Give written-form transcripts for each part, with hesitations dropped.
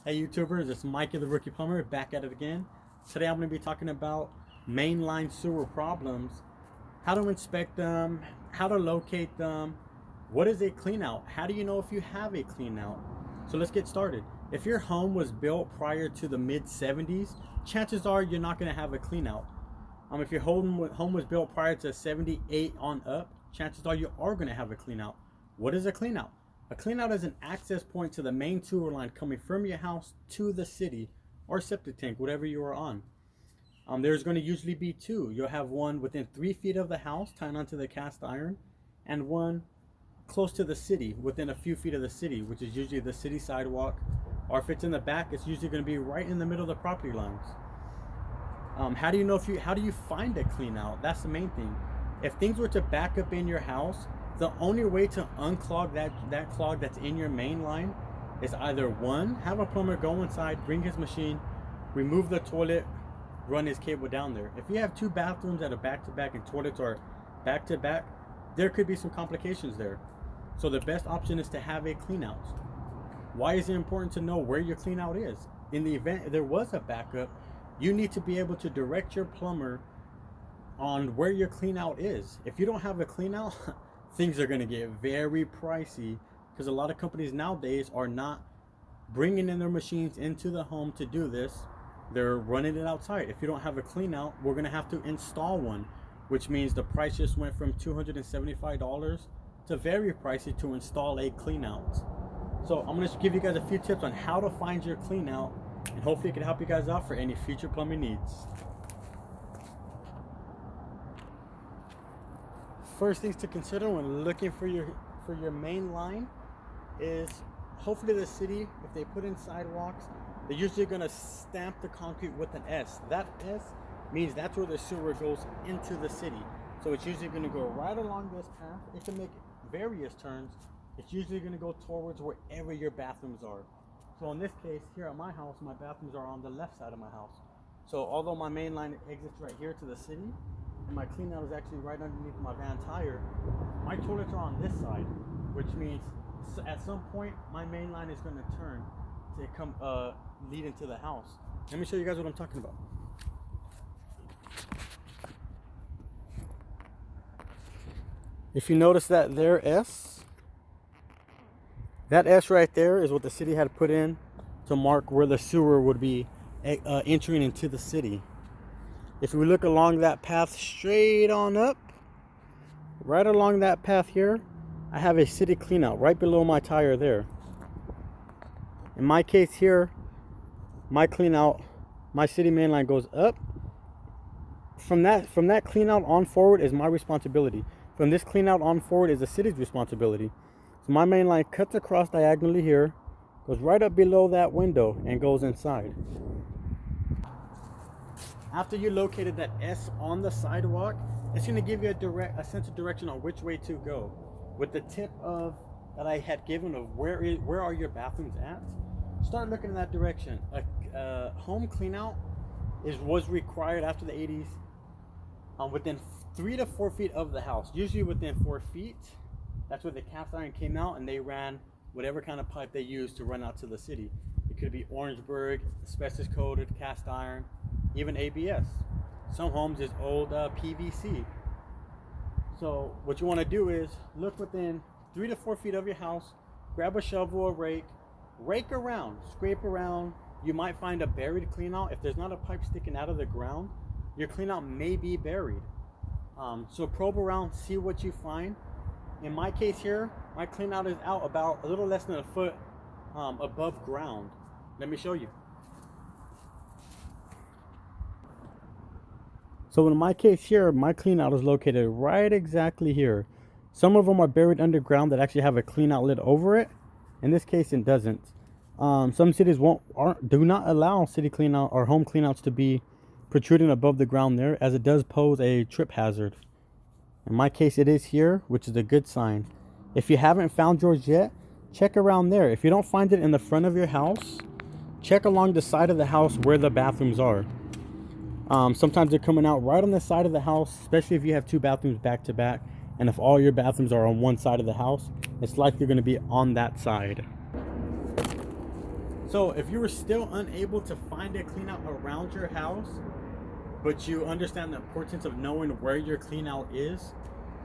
Hey YouTubers, it's Mikey the Rookie Plumber back at it again. Today I'm going to be talking about mainline sewer problems, how to inspect them, how to locate them, what is a clean out, how do you know if you have a clean out. So let's get started. If your home was built prior to the mid-70s, chances are you're not going to have a clean out. If your home was built prior to 78 on up, chances are you are going to have a clean out. What is a clean out? A cleanout is an access point to the main sewer line coming from your house to the city or septic tank, whatever you are on. There's going to usually be two. You'll have one within 3 feet of the house tying onto the cast iron, and one close to the city, within a few feet of the city, which is usually the city sidewalk, or if it's in the back, it's usually going to be right in the middle of the property lines. How do you find a cleanout? That's the main thing. If things were to back up in your house, the only way to unclog that clog that's in your main line is either one, have a plumber go inside, bring his machine, remove the toilet, run his cable down there. If you have two bathrooms that are back to back and toilets are back to back, there could be some complications there. So the best option is to have a clean out. Why is it important to know where your clean out is? In the event there was a backup, you need to be able to direct your plumber on where your clean out is. If you don't have a clean out, things are going to get very pricey, because a lot of companies nowadays are not bringing in their machines into the home to do this. They're running it outside. If you don't have a clean out, we're going to have to install one, which means the price just went from $275 to very pricey to install a clean out. So I'm going to give you guys a few tips on how to find your clean out, and hopefully it can help you guys out for any future plumbing needs. First things to consider when looking for your main line is, hopefully the city, if they put in sidewalks, they're usually going to stamp the concrete with an S. That S means that's where the sewer goes into the city. So it's usually going to go right along this path. It can make various turns. It's usually going to go towards wherever your bathrooms are. So in this case, here at my house, my bathrooms are on the left side of my house. So although my main line exits right here to the city, and my clean out is actually right underneath my van tire, my toilets are on this side, which means at some point my main line is going to turn to come lead into the house. Let me show you guys what I'm talking about. If you notice that there S, that S right there is what the city had put in to mark where the sewer would be entering into the city. If we look along that path straight on up, right along that path here, I have a city clean out right below my tire there. In my case here, my clean out, my city main line goes up. From that clean out on forward is my responsibility. From this clean out on forward is the city's responsibility. So my main line cuts across diagonally here, goes right up below that window, and goes inside. After you located that S on the sidewalk, it's going to give you a sense of direction on which way to go. With the tip that I had given of where are your bathrooms at, start looking in that direction. A home clean out was required after the 80s within 3 to 4 feet of the house. Usually within 4 feet. That's where the cast iron came out, and they ran whatever kind of pipe they used to run out to the city. It could be Orangeburg, asbestos coated, cast iron, even ABS. Some homes is old PVC. So what you want to do is look within 3 to 4 feet of your house, grab a shovel or rake around, scrape around. You might find a buried clean out. If there's not a pipe sticking out of the ground, your clean out may be buried. So probe around, see what you find. In my case here, my clean out is out about a little less than a foot above ground. Let me show you. So in my case here, my clean out is located right exactly here. Some of them are buried underground that actually have a clean out lid over it. In this case, it doesn't. Some cities do not allow city clean out or home clean outs to be protruding above the ground there, as it does pose a trip hazard. In my case, it is here, which is a good sign. If you haven't found yours yet, check around there. If you don't find it in the front of your house, check along the side of the house where the bathrooms are. Sometimes they're coming out right on the side of the house, especially if you have two bathrooms back to back. And if all your bathrooms are on one side of the house, it's likely going to be on that side. So if you were still unable to find a clean out around your house, but you understand the importance of knowing where your clean out is,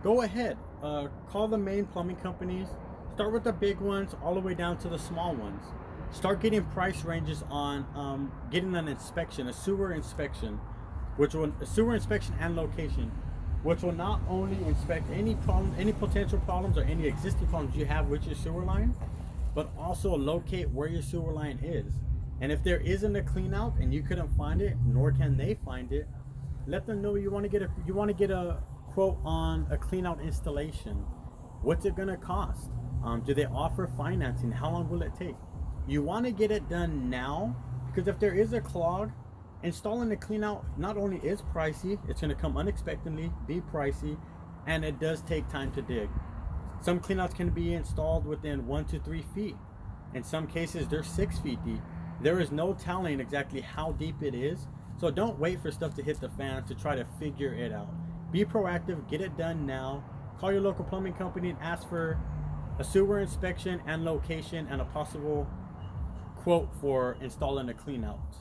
go ahead. Call the main plumbing companies. Start with the big ones all the way down to the small ones. Start getting price ranges on getting an inspection, a sewer inspection, a sewer inspection and location, which will not only inspect any problem, any potential problems or any existing problems you have with your sewer line, but also locate where your sewer line is. And if there isn't a clean out and you couldn't find it, nor can they find it, let them know you want to get a quote on a clean out installation. What's it gonna cost? Do they offer financing? How long will it take? You want to get it done now, because if there is a clog, installing a clean out not only is pricey, it's going to come unexpectedly, be pricey, and it does take time to dig. Some cleanouts can be installed within 1 to 3 feet. In some cases, they're 6 feet deep. There is no telling exactly how deep it is, so don't wait for stuff to hit the fan to try to figure it out. Be proactive, get it done now. Call your local plumbing company and ask for a sewer inspection and location and a possible quote for installing a clean out.